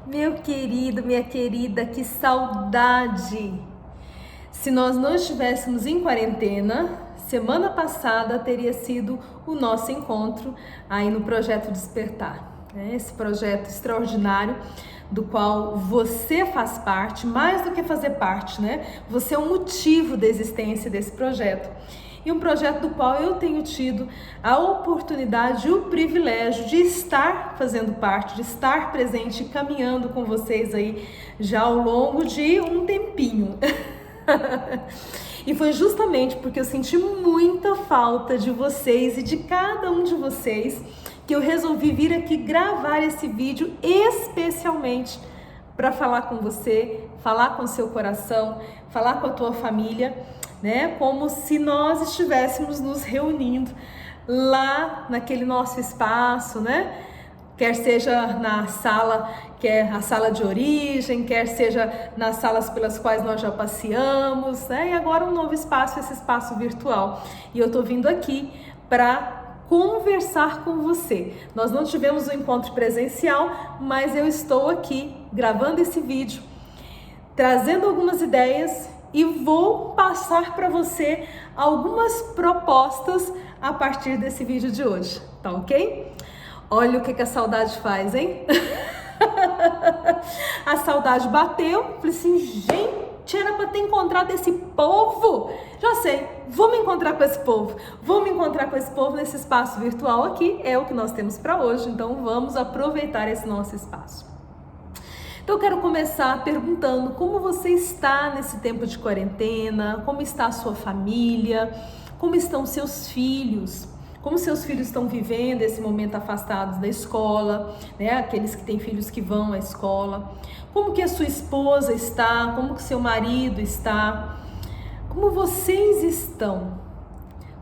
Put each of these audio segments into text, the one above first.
Meu querido, minha querida, que saudade! Se nós não estivéssemos em quarentena, semana passada teria sido o nosso encontro aí no Projeto Despertar, né? Esse projeto extraordinário do qual você faz parte, mais do que fazer parte, né? Você é o motivo da existência desse projeto. E um projeto do qual eu tenho tido a oportunidade e o privilégio de estar fazendo parte, de estar presente e caminhando com vocês aí já ao longo de um tempinho. E foi justamente porque eu senti muita falta de vocês e de cada um de vocês que eu resolvi vir aqui gravar esse vídeo especialmente para falar com você, falar com o seu coração, falar com a tua família, né? Como se nós estivéssemos nos reunindo lá naquele nosso espaço, né? Quer seja na sala, que é a sala de origem, quer seja nas salas pelas quais nós já passeamos, né? E agora um novo espaço, esse espaço virtual. E eu tô vindo aqui para conversar com você. Nós não tivemos um encontro presencial, mas eu estou aqui gravando esse vídeo, trazendo algumas ideias e vou passar para você algumas propostas a partir desse vídeo de hoje, tá ok? Olha o que a saudade faz, hein? A saudade bateu, falei assim, gente, era para ter encontrado esse povo. Já sei, vou me encontrar com esse povo. Vou me encontrar com esse povo nesse espaço virtual aqui, é o que nós temos para hoje, então vamos aproveitar esse nosso espaço. Então eu quero começar perguntando como você está nesse tempo de quarentena, como está a sua família, como estão seus filhos, como seus filhos estão vivendo esse momento afastados da escola, né? Aqueles que têm filhos que vão à escola, como que a sua esposa está, como que seu marido está, como vocês estão,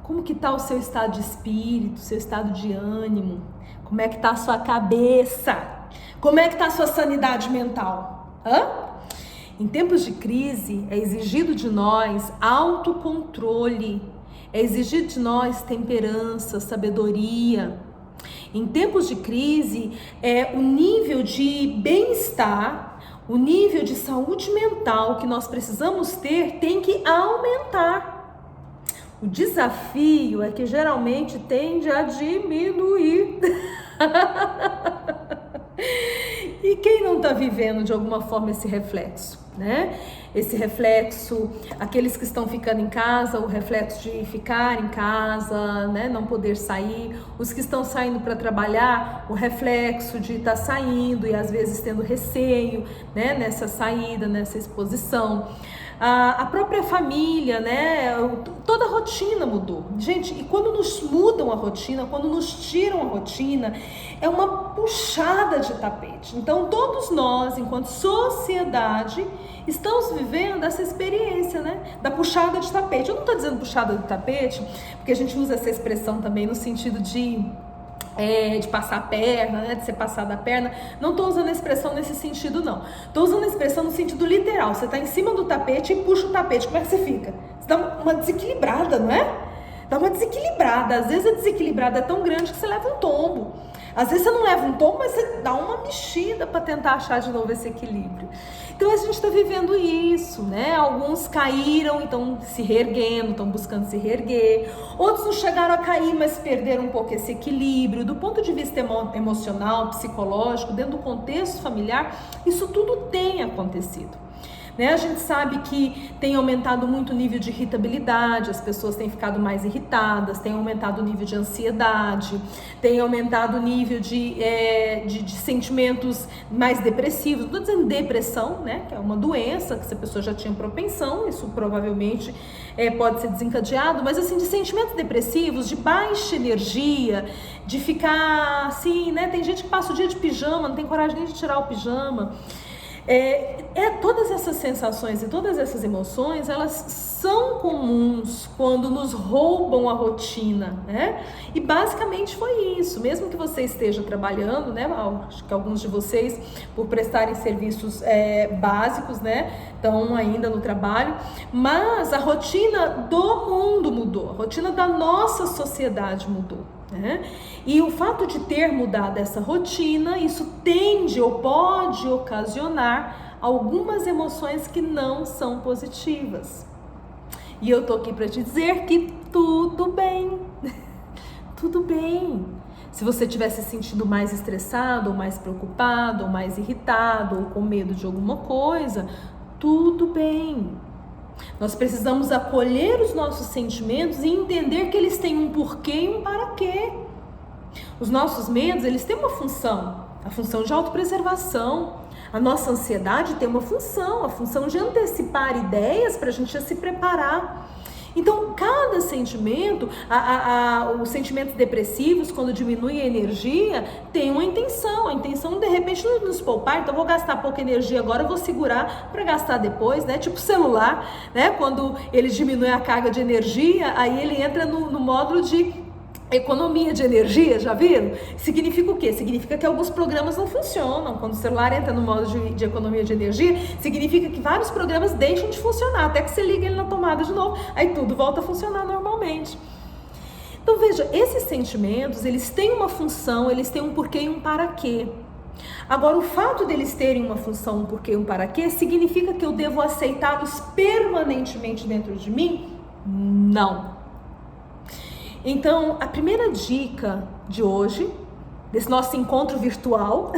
como que está o seu estado de espírito, seu estado de ânimo, como é que está a sua cabeça? Como é que está a sua sanidade mental? Em tempos de crise, é exigido de nós autocontrole, é exigido de nós temperança, sabedoria. Em tempos de crise, o nível de bem-estar, o nível de saúde mental que nós precisamos ter tem que aumentar. O desafio é que geralmente tende a diminuir. E quem não está vivendo de alguma forma esse reflexo, né? Esse reflexo, aqueles que estão ficando em casa, o reflexo de ficar em casa, né? Não poder sair, os que estão saindo para trabalhar, o reflexo de estar saindo e às vezes tendo receio, né? Nessa saída, nessa exposição. A própria família, né? Toda a rotina mudou. Gente, e quando nos mudam a rotina, quando nos tiram a rotina, é uma puxada de tapete. Então, todos nós, enquanto sociedade, estamos vivendo essa experiência, né? Da puxada de tapete. Eu não estou dizendo puxada de tapete, porque a gente usa essa expressão também no sentido de passar a perna, né, de ser passada a perna. Não estou usando a expressão nesse sentido, não. Estou usando a expressão no sentido literal. Você está em cima do tapete e puxa o tapete. Como é que você fica? Você dá uma desequilibrada, não é? Dá uma desequilibrada. Às vezes a desequilibrada é tão grande que você leva um tombo. Às vezes você não leva um tombo, mas você dá uma mexida para tentar achar de novo esse equilíbrio. Então a gente está vivendo isso, né? Alguns caíram e estão se reerguendo, estão buscando se reerguer. Outros não chegaram a cair, mas perderam um pouco esse equilíbrio. Do ponto de vista emocional, psicológico, dentro do contexto familiar, isso tudo tem acontecido. Né? A gente sabe que tem aumentado muito o nível de irritabilidade, as pessoas têm ficado mais irritadas, tem aumentado o nível de ansiedade, tem aumentado o nível de sentimentos mais depressivos. Não estou dizendo depressão, né? Que é uma doença, que se a pessoa já tinha propensão, isso provavelmente pode ser desencadeado, mas assim, de sentimentos depressivos, de baixa energia, de ficar assim, né? Tem gente que passa o dia de pijama, não tem coragem nem de tirar o pijama. Todas essas sensações e todas essas emoções, elas são comuns quando nos roubam a rotina, né? E basicamente foi isso. Mesmo que você esteja trabalhando, né? Acho que alguns de vocês, por prestarem serviços básicos, né? Estão ainda no trabalho, mas a rotina do mundo mudou, a rotina da nossa sociedade mudou. né? E o fato de ter mudado essa rotina, isso tende ou pode ocasionar algumas emoções que não são positivas. E eu tô aqui para te dizer que tudo bem, tudo bem. Se você estiver se sentindo mais estressado, ou mais preocupado, ou mais irritado, ou com medo de alguma coisa, tudo bem. Nós precisamos acolher os nossos sentimentos e entender que eles têm um porquê e um para quê. Os nossos medos, eles têm uma função, a função de autopreservação. A nossa ansiedade tem uma função, a função de antecipar ideias para a gente já se preparar. Então, cada sentimento, os sentimentos depressivos, quando diminuem a energia, tem uma intenção. A intenção, de repente, nos poupar. Então, eu vou gastar pouca energia agora, eu vou segurar para gastar depois, né? Tipo celular, né? Quando ele diminui a carga de energia, aí ele entra no módulo de economia de energia, já viram? Significa o quê? Significa que alguns programas não funcionam. Quando o celular entra no modo de economia de energia, significa que vários programas deixam de funcionar, até que você liga ele na tomada de novo, aí tudo volta a funcionar normalmente. Então veja, esses sentimentos, eles têm uma função, eles têm um porquê e um para quê. Agora, o fato deles terem uma função, um porquê e um para quê, significa que eu devo aceitá-los permanentemente dentro de mim? Não. Então, a primeira dica de hoje, desse nosso encontro virtual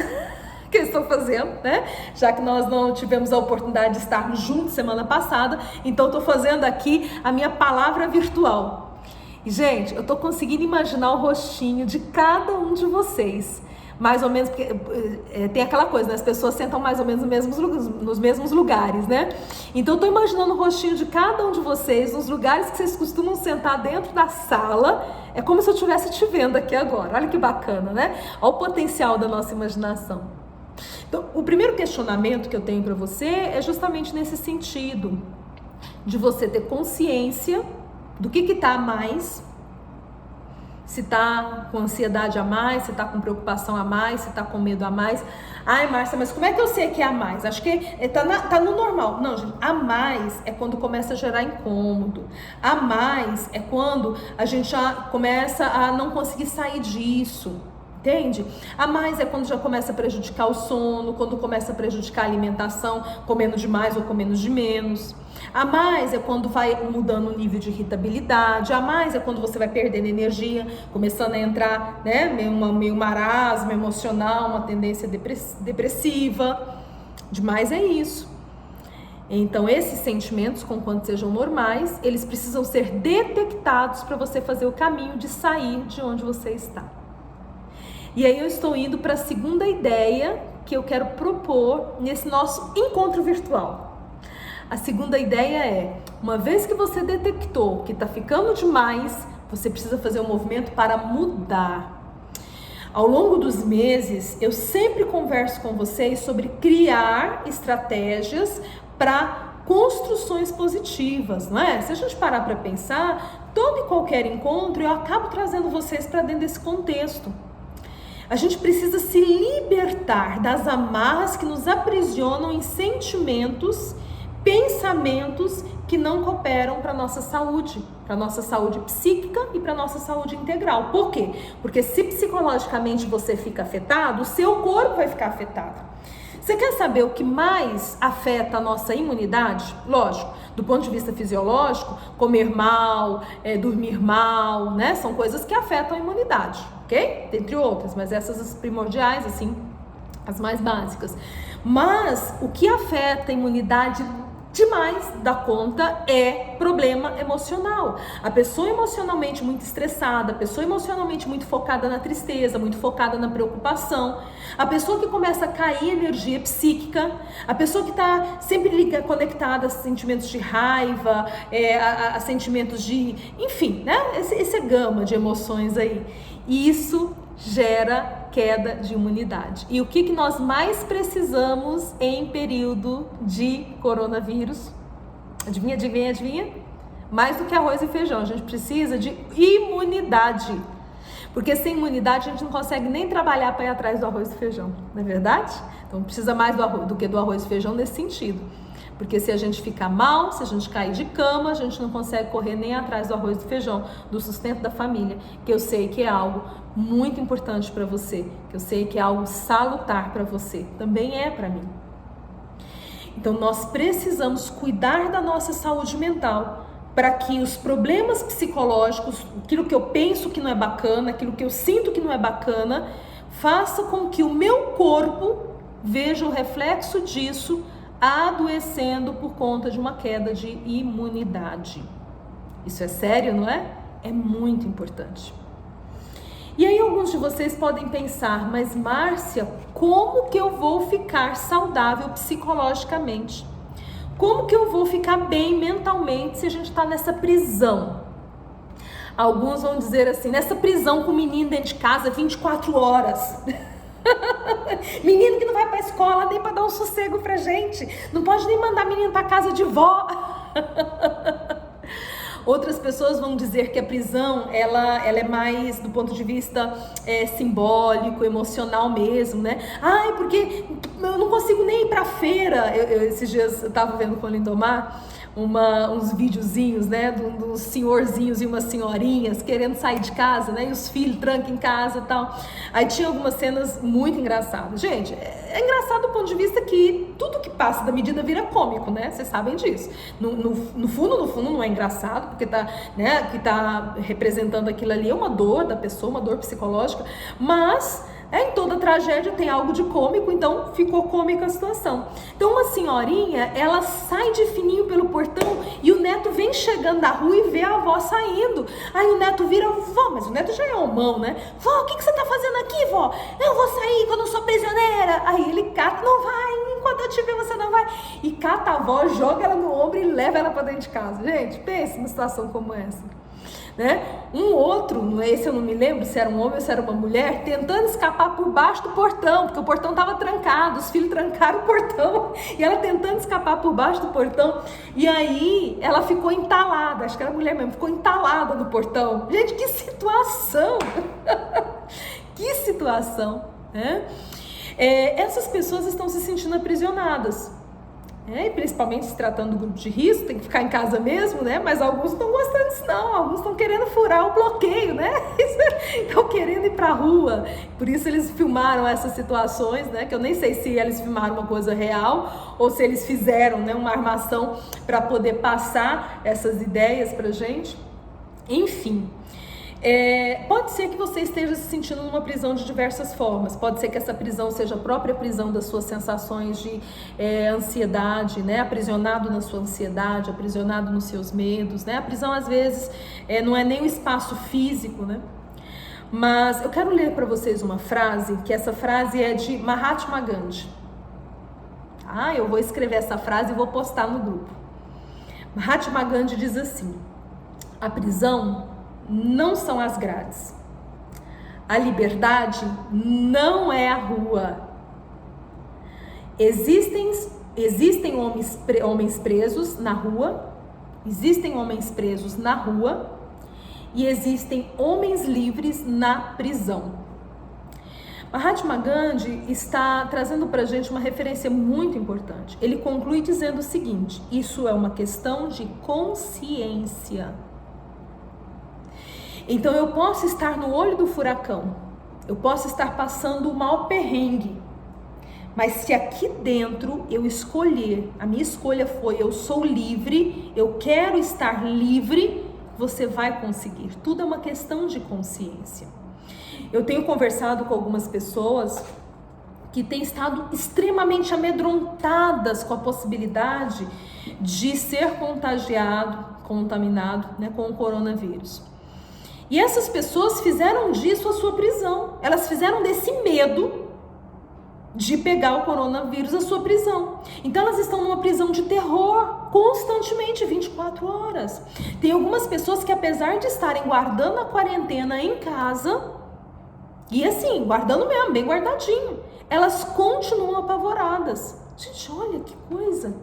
que eu estou fazendo, né? Já que nós não tivemos a oportunidade de estarmos juntos semana passada, então estou fazendo aqui a minha palavra virtual. E, gente, eu estou conseguindo imaginar o rostinho de cada um de vocês. Mais ou menos, porque tem aquela coisa, né? As pessoas sentam mais ou menos nos mesmos lugares, né? Então eu tô imaginando o rostinho de cada um de vocês, nos lugares que vocês costumam sentar dentro da sala. É como se eu estivesse te vendo aqui agora. Olha que bacana, né? Olha o potencial da nossa imaginação. Então, o primeiro questionamento que eu tenho para você é justamente nesse sentido, de você ter consciência do que tá a mais. Se tá com ansiedade a mais, se tá com preocupação a mais, se tá com medo a mais. Ai, Márcia, mas como é que eu sei que é a mais? Acho que tá no normal. Não, gente, a mais é quando começa a gerar incômodo. A mais é quando a gente já começa a não conseguir sair disso. Entende? A mais é quando já começa a prejudicar o sono, quando começa a prejudicar a alimentação, comendo de mais ou comendo de menos. A mais é quando vai mudando o nível de irritabilidade. A mais é quando você vai perdendo energia, começando a entrar, né, meio marasmo emocional, uma tendência depressiva. Demais é isso. Então, esses sentimentos, conquanto sejam normais, eles precisam ser detectados para você fazer o caminho de sair de onde você está. E aí eu estou indo para a segunda ideia que eu quero propor nesse nosso encontro virtual. A segunda ideia é, uma vez que você detectou que está ficando demais, você precisa fazer um movimento para mudar. Ao longo dos meses, eu sempre converso com vocês sobre criar estratégias para construções positivas, não é? Se a gente parar para pensar, todo e qualquer encontro eu acabo trazendo vocês para dentro desse contexto. A gente precisa se libertar das amarras que nos aprisionam em sentimentos, pensamentos que não cooperam para a nossa saúde psíquica e para a nossa saúde integral. Por quê? Porque se psicologicamente você fica afetado, o seu corpo vai ficar afetado. Você quer saber o que mais afeta a nossa imunidade? Lógico, do ponto de vista fisiológico, comer mal, dormir mal, né? São coisas que afetam a imunidade, ok? Dentre outras, mas essas as primordiais, assim, as mais básicas. Mas o que afeta a imunidade demais da conta é problema emocional. A pessoa emocionalmente muito estressada, a pessoa emocionalmente muito focada na tristeza, muito focada na preocupação, a pessoa que começa a cair energia psíquica, a pessoa que está sempre conectada a sentimentos de raiva, a sentimentos de, enfim, né? Essa gama de emoções aí. E isso gera queda de imunidade. E o que nós mais precisamos em período de coronavírus? Adivinha? Mais do que arroz e feijão, a gente precisa de imunidade. Porque sem imunidade a gente não consegue nem trabalhar para ir atrás do arroz e feijão, não é verdade? Então precisa mais do que do arroz e feijão nesse sentido. Porque se a gente ficar mal, se a gente cair de cama, a gente não consegue correr nem atrás do arroz e do feijão, do sustento da família, que eu sei que é algo muito importante para você, que eu sei que é algo salutar para você, também é para mim. Então nós precisamos cuidar da nossa saúde mental, para que os problemas psicológicos, aquilo que eu penso que não é bacana, aquilo que eu sinto que não é bacana, faça com que o meu corpo veja o reflexo disso adoecendo por conta de uma queda de imunidade. Isso é sério, não é? É muito importante. E aí alguns de vocês podem pensar, mas Márcia, como que eu vou ficar saudável psicologicamente? Como que eu vou ficar bem mentalmente se a gente está nessa prisão? Alguns vão dizer assim, nessa prisão com o menino dentro de casa 24 horas. Menino que não vai pra escola nem pra dar um sossego pra gente, não pode nem mandar menino pra casa de vó. Outras pessoas vão dizer que a prisão ela é mais do ponto de vista simbólico, emocional mesmo, né? Ai, porque eu não consigo nem ir pra feira. Esses dias eu tava vendo com o Lindomar uns videozinhos, né, dos senhorzinhos e umas senhorinhas querendo sair de casa, né, e os filhos trancam em casa e tal. Aí tinha algumas cenas muito engraçadas. Gente, é engraçado do ponto de vista que tudo que passa da medida vira cômico, né, vocês sabem disso. No fundo não é engraçado, porque tá, né, que tá representando aquilo ali é uma dor da pessoa, uma dor psicológica, mas em toda tragédia tem algo de cômico, então ficou cômica a situação. Então uma senhorinha, ela sai de fininho pelo portão e o neto vem chegando da rua e vê a avó saindo. Aí o neto vira, vó, mas o neto já é homão, né? Vó, o que você tá fazendo aqui, vó? Eu vou sair quando eu sou prisioneira. Aí ele cata, não vai, enquanto eu te ver você não vai. E cata a avó, joga ela no ombro e leva ela pra dentro de casa. Gente, pense numa situação como essa. Né? Um outro, esse eu não me lembro se era um homem ou se era uma mulher, tentando escapar por baixo do portão, porque o portão estava trancado, os filhos trancaram o portão, e ela tentando escapar por baixo do portão, e aí ela ficou entalada, acho que era mulher mesmo, ficou entalada no portão. Gente, que situação! Que situação, né? Essas pessoas estão se sentindo aprisionadas. E principalmente se tratando do grupo de risco, tem que ficar em casa mesmo, né? Mas alguns não estão gostando disso não, alguns estão querendo furar o bloqueio, né? Estão querendo ir pra rua, por isso eles filmaram essas situações, né? Que eu nem sei se eles filmaram uma coisa real ou se eles fizeram, né, uma armação para poder passar essas ideias pra gente. Enfim, pode ser que você esteja se sentindo numa prisão de diversas formas. Pode ser que essa prisão seja a própria prisão das suas sensações de ansiedade, né? Aprisionado na sua ansiedade, aprisionado nos seus medos, né? A prisão às vezes não é nem o espaço físico, né? Mas eu quero ler para vocês uma frase, que essa frase é de Mahatma Gandhi. Eu vou escrever essa frase e vou postar no grupo. Mahatma Gandhi diz assim: a prisão não são as grades. A liberdade não é a rua. Existem homens presos na rua, existem homens presos na rua e existem homens livres na prisão. Mahatma Gandhi está trazendo para a gente uma referência muito importante. Ele conclui dizendo o seguinte: isso é uma questão de consciência. Então eu posso estar no olho do furacão, eu posso estar passando o maior perrengue, mas se aqui dentro eu escolher, a minha escolha foi eu sou livre, eu quero estar livre, você vai conseguir. Tudo é uma questão de consciência. Eu tenho conversado com algumas pessoas que têm estado extremamente amedrontadas com a possibilidade de ser contaminado, né, com o coronavírus. E essas pessoas fizeram disso a sua prisão. Elas fizeram desse medo de pegar o coronavírus a sua prisão. Então elas estão numa prisão de terror constantemente, 24 horas. Tem algumas pessoas que, apesar de estarem guardando a quarentena em casa, e assim, guardando mesmo, bem guardadinho, elas continuam apavoradas. Gente, olha que coisa.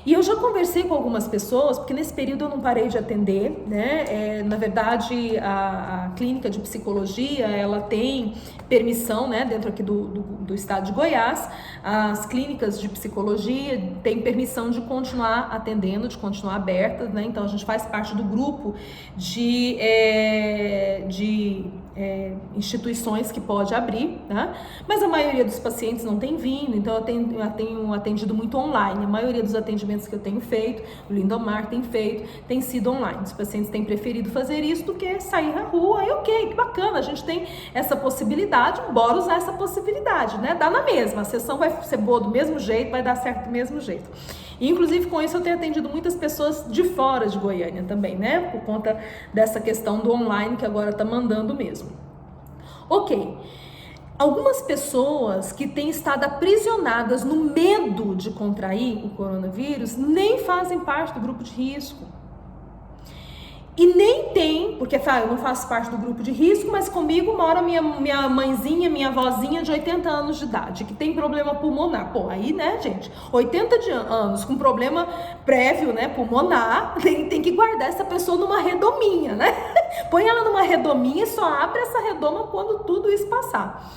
E eu já conversei com algumas pessoas, porque nesse período eu não parei de atender, né? Na verdade, a clínica de psicologia, ela tem permissão, né, dentro aqui do estado de Goiás. As clínicas de psicologia têm permissão de continuar atendendo, de continuar abertas, né? Então a gente faz parte do grupo de instituições que pode abrir, né? Mas a maioria dos pacientes não tem vindo, então eu tenho atendido muito online. A maioria dos atendimentos que eu tenho feito, o Lindomar tem feito, tem sido online. Os pacientes têm preferido fazer isso do que sair na rua. E ok, que bacana, a gente tem essa possibilidade, bora usar essa possibilidade, né? Dá na mesma, a sessão vai ser boa do mesmo jeito, vai dar certo do mesmo jeito. E, inclusive, com isso eu tenho atendido muitas pessoas de fora de Goiânia também, né? Por conta dessa questão do online que agora tá mandando mesmo. Ok. Algumas pessoas que têm estado aprisionadas no medo de contrair o coronavírus nem fazem parte do grupo de risco. E nem tem, porque eu não faço parte do grupo de risco, mas comigo mora minha mãezinha, minha avózinha de 80 anos de idade, que tem problema pulmonar. Pô, aí, né, gente, 80 anos com problema prévio, né, pulmonar, tem que guardar essa pessoa numa redominha, né? Põe ela numa redominha e só abre essa redoma quando tudo isso passar.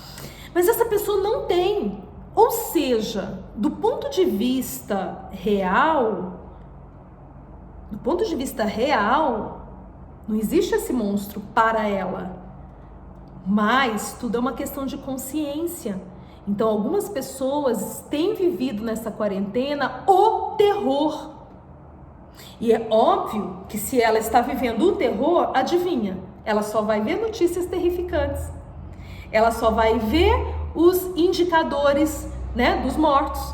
Mas essa pessoa não tem. Ou seja, do ponto de vista real, não existe esse monstro para ela, mas tudo é uma questão de consciência. Então algumas pessoas têm vivido nessa quarentena o terror. E é óbvio que se ela está vivendo o terror, adivinha, ela só vai ver notícias terrificantes. Ela só vai ver os indicadores, né, dos mortos.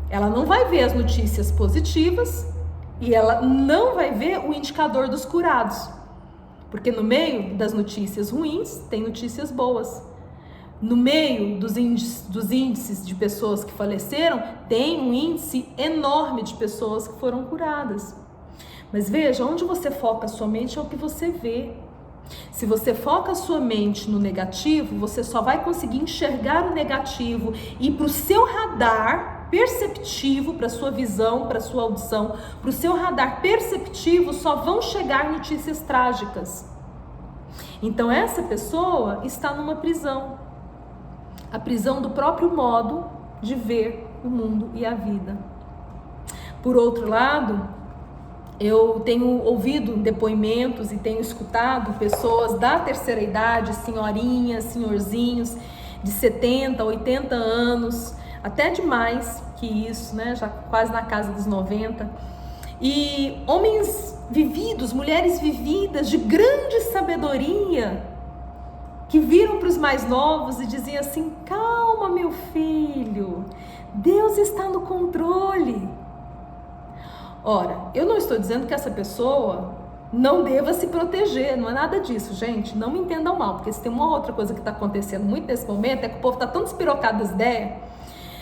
Ela não vai ver as notícias positivas. E ela não vai ver o indicador dos curados. Porque no meio das notícias ruins, tem notícias boas. No meio dos índices de pessoas que faleceram, tem um índice enorme de pessoas que foram curadas. Mas veja, onde você foca a sua mente é o que você vê. Se você foca a sua mente no negativo, você só vai conseguir enxergar o negativo e para o seu radar perceptivo, para sua visão, para sua audição, para o seu radar perceptivo só vão chegar notícias trágicas. Então essa pessoa está numa prisão, a prisão do próprio modo de ver o mundo e a vida. Por outro lado, eu tenho ouvido depoimentos e tenho escutado pessoas da terceira idade, senhorinhas, senhorzinhos de 70, 80 anos, até de mais que isso, né? Já quase na casa dos 90. E homens vividos, mulheres vividas de grande sabedoria, que viram para os mais novos e diziam assim: calma, meu filho, Deus está no controle. Ora, eu não estou dizendo que essa pessoa não deva se proteger, não é nada disso, gente, não me entendam mal, porque se tem uma outra coisa que está acontecendo muito nesse momento, é que o povo está tão despirocado das ideias,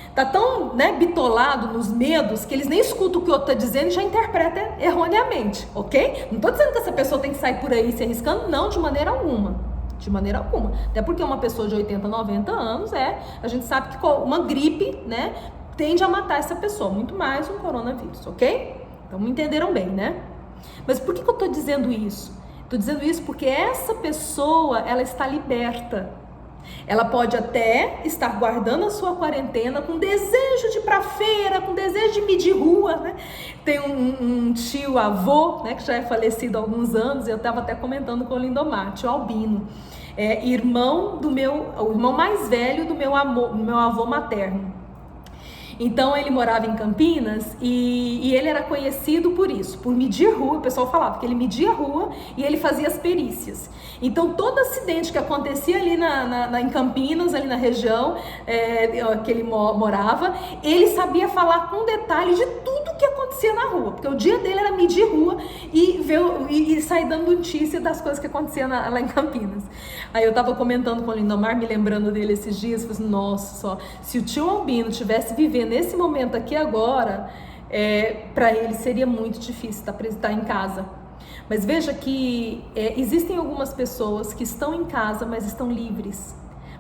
está tão, né, bitolado nos medos, que eles nem escutam o que o outro está dizendo e já interpretam erroneamente, ok? Não estou dizendo que essa pessoa tem que sair por aí se arriscando, não, de maneira alguma. De maneira alguma. Até porque uma pessoa de 80, 90 anos, a gente sabe que uma gripe, né, tende a matar essa pessoa, muito mais um coronavírus, ok? Então me entenderam bem, né? Mas por que eu estou dizendo isso? Estou dizendo isso porque essa pessoa, ela está liberta. Ela pode até estar guardando a sua quarentena com desejo de ir pra feira, com desejo de medir rua, né? Tem um tio avô, né, que já é falecido há alguns anos, eu estava até comentando com o Lindomar, tio Albino, o irmão mais velho do meu avô materno. Então ele morava em Campinas e ele era conhecido por isso, por medir rua. O pessoal falava que ele media a rua e ele fazia as perícias. Então todo acidente que acontecia ali em Campinas, ali na região que ele morava, ele sabia falar com detalhe de tudo que acontecia na rua, porque o dia dele era medir rua e sair dando notícia das coisas que aconteciam lá em Campinas. Aí eu tava comentando com o Lindomar, me lembrando dele esses dias, falei assim, nossa, se o tio Albino tivesse vivendo nesse momento aqui agora, para ele seria muito difícil estar em casa. Mas veja que existem algumas pessoas que estão em casa, mas estão livres,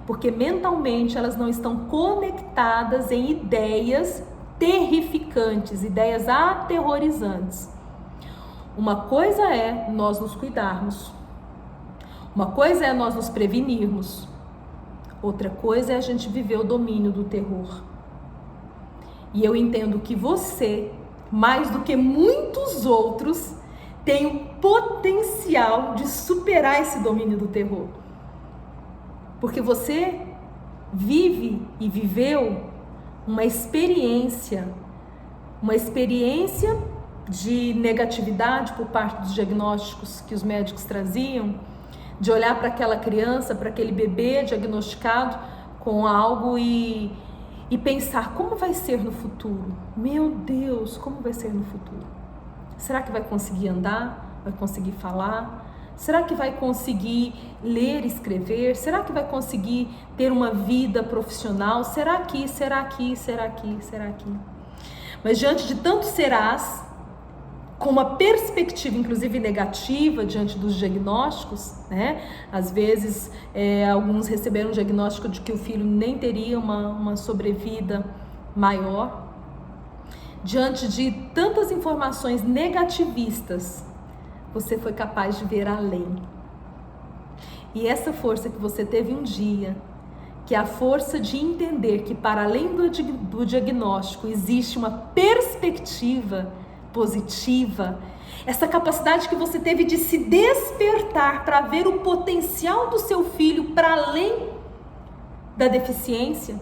porque mentalmente elas não estão conectadas em ideias terrificantes, ideias aterrorizantes. Uma coisa é nós nos cuidarmos, uma coisa é nós nos prevenirmos, outra coisa é a gente viver o domínio do terror. E eu entendo que você, mais do que muitos outros, tem o potencial de superar esse domínio do terror. Porque você vive e viveu uma experiência de negatividade por parte dos diagnósticos que os médicos traziam, de olhar para aquela criança, para aquele bebê diagnosticado com algo e pensar como vai ser no futuro. Meu Deus, como vai ser no futuro? Será que vai conseguir andar? Vai conseguir falar? Será que vai conseguir ler e escrever? Será que vai conseguir ter uma vida profissional? Será que? Mas diante de tantos serás, com uma perspectiva inclusive negativa diante dos diagnósticos, né? Às vezes alguns receberam um diagnóstico de que o filho nem teria uma sobrevida maior. Diante de tantas informações negativistas, você foi capaz de ver além. E essa força que você teve um dia, que é a força de entender que para além do diagnóstico existe uma perspectiva positiva, essa capacidade que você teve de se despertar para ver o potencial do seu filho para além da deficiência,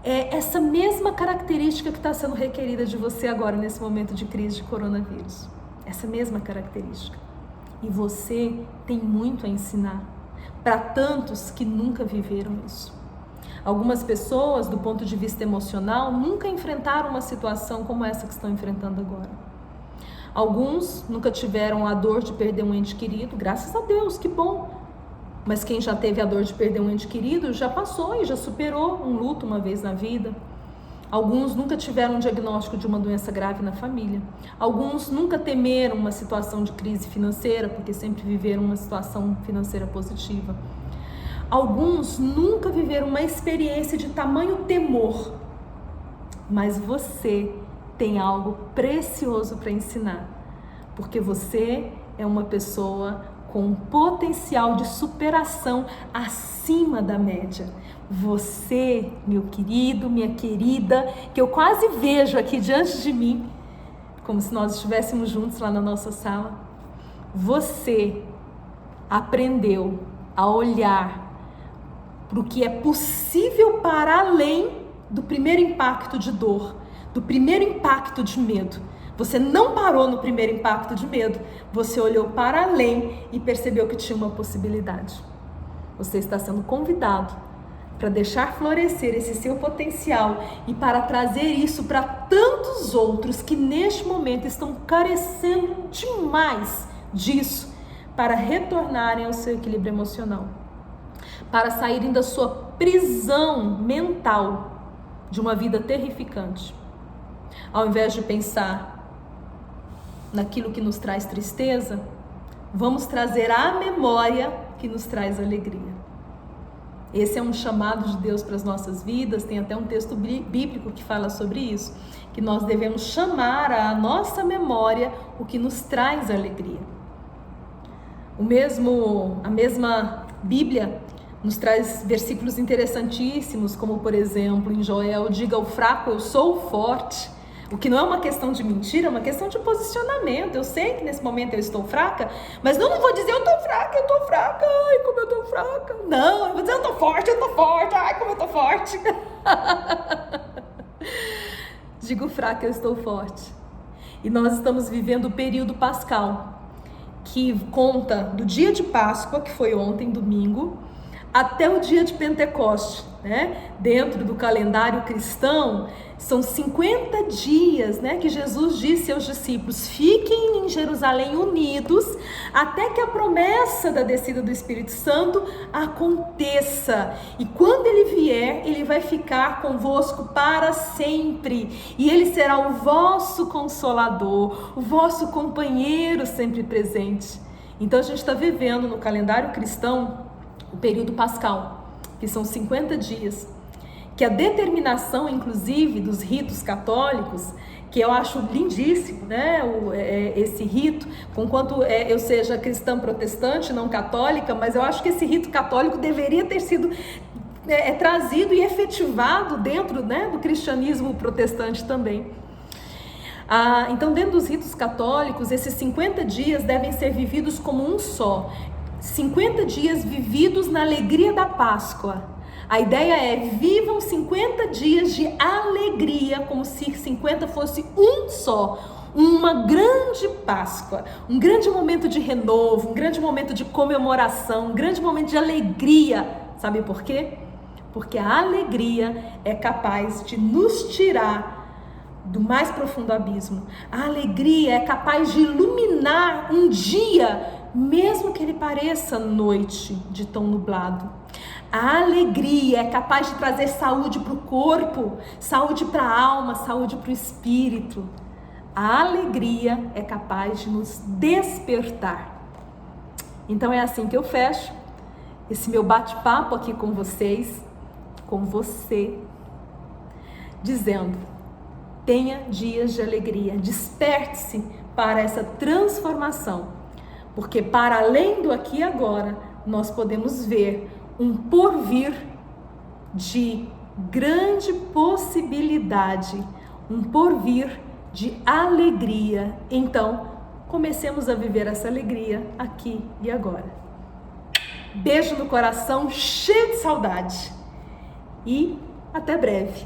é essa mesma característica que está sendo requerida de você agora nesse momento de crise de coronavírus. Essa mesma característica. E você tem muito a ensinar para tantos que nunca viveram isso. Algumas pessoas, do ponto de vista emocional, nunca enfrentaram uma situação como essa que estão enfrentando agora. Alguns nunca tiveram a dor de perder um ente querido, graças a Deus, que bom. Mas quem já teve a dor de perder um ente querido já passou e já superou um luto uma vez na vida. Alguns nunca tiveram um diagnóstico de uma doença grave na família. Alguns nunca temeram uma situação de crise financeira, porque sempre viveram uma situação financeira positiva. Alguns nunca viveram uma experiência de tamanho temor. Mas você tem algo precioso para ensinar, porque você é uma pessoa com um potencial de superação acima da média. Você, meu querido, minha querida, que eu quase vejo aqui diante de mim, como se nós estivéssemos juntos lá na nossa sala, você aprendeu a olhar para o que é possível para além do primeiro impacto de dor, do primeiro impacto de medo. Você não parou no primeiro impacto de medo, você olhou para além e percebeu que tinha uma possibilidade. Você está sendo convidado para deixar florescer esse seu potencial e para trazer isso para tantos outros que neste momento estão carecendo demais disso, para retornarem ao seu equilíbrio emocional, para saírem da sua prisão mental de uma vida terrificante. Ao invés de pensar naquilo que nos traz tristeza, vamos trazer a memória que nos traz alegria. Esse é um chamado de Deus para as nossas vidas, tem até um texto bíblico que fala sobre isso, que nós devemos chamar à nossa memória o que nos traz alegria. A mesma Bíblia nos traz versículos interessantíssimos, como por exemplo em Joel, diga ao fraco, eu sou o forte. O que não é uma questão de mentira, é uma questão de posicionamento. Eu sei que nesse momento eu estou fraca, mas não vou dizer eu estou fraca, ai como eu estou fraca. Não, eu vou dizer eu estou forte, ai como eu estou forte. Digo fraca, eu estou forte. E nós estamos vivendo o período pascal, que conta do dia de Páscoa, que foi ontem, domingo, até o dia de Pentecoste, né? Dentro do calendário cristão, são 50 dias, né, que Jesus disse aos discípulos, fiquem em Jerusalém unidos até que a promessa da descida do Espírito Santo aconteça. E quando ele vier, ele vai ficar convosco para sempre. E ele será o vosso consolador, o vosso companheiro sempre presente. Então a gente está vivendo no calendário cristão o período pascal, que são 50 dias, que a determinação, inclusive, dos ritos católicos, que eu acho lindíssimo, né, esse rito, conquanto eu seja cristã protestante, não católica, mas eu acho que esse rito católico deveria ter sido trazido e efetivado dentro, né, do cristianismo protestante também. Então, dentro dos ritos católicos, esses 50 dias devem ser vividos como um só. 50 dias vividos na alegria da Páscoa. A ideia é, vivam 50 dias de alegria, como se 50 fosse um só. Uma grande Páscoa, um grande momento de renovo, um grande momento de comemoração, um grande momento de alegria. Sabe por quê? Porque a alegria é capaz de nos tirar do mais profundo abismo. A alegria é capaz de iluminar um dia, mesmo que ele pareça noite de tão nublado. A alegria é capaz de trazer saúde para o corpo, saúde para a alma, saúde para o espírito. A alegria é capaz de nos despertar. Então é assim que eu fecho esse meu bate-papo aqui com vocês, com você, dizendo: tenha dias de alegria, desperte-se para essa transformação, porque para além do aqui e agora, nós podemos ver um porvir de grande possibilidade, um porvir de alegria. Então, comecemos a viver essa alegria aqui e agora. Beijo no coração, cheio de saudade, e até breve.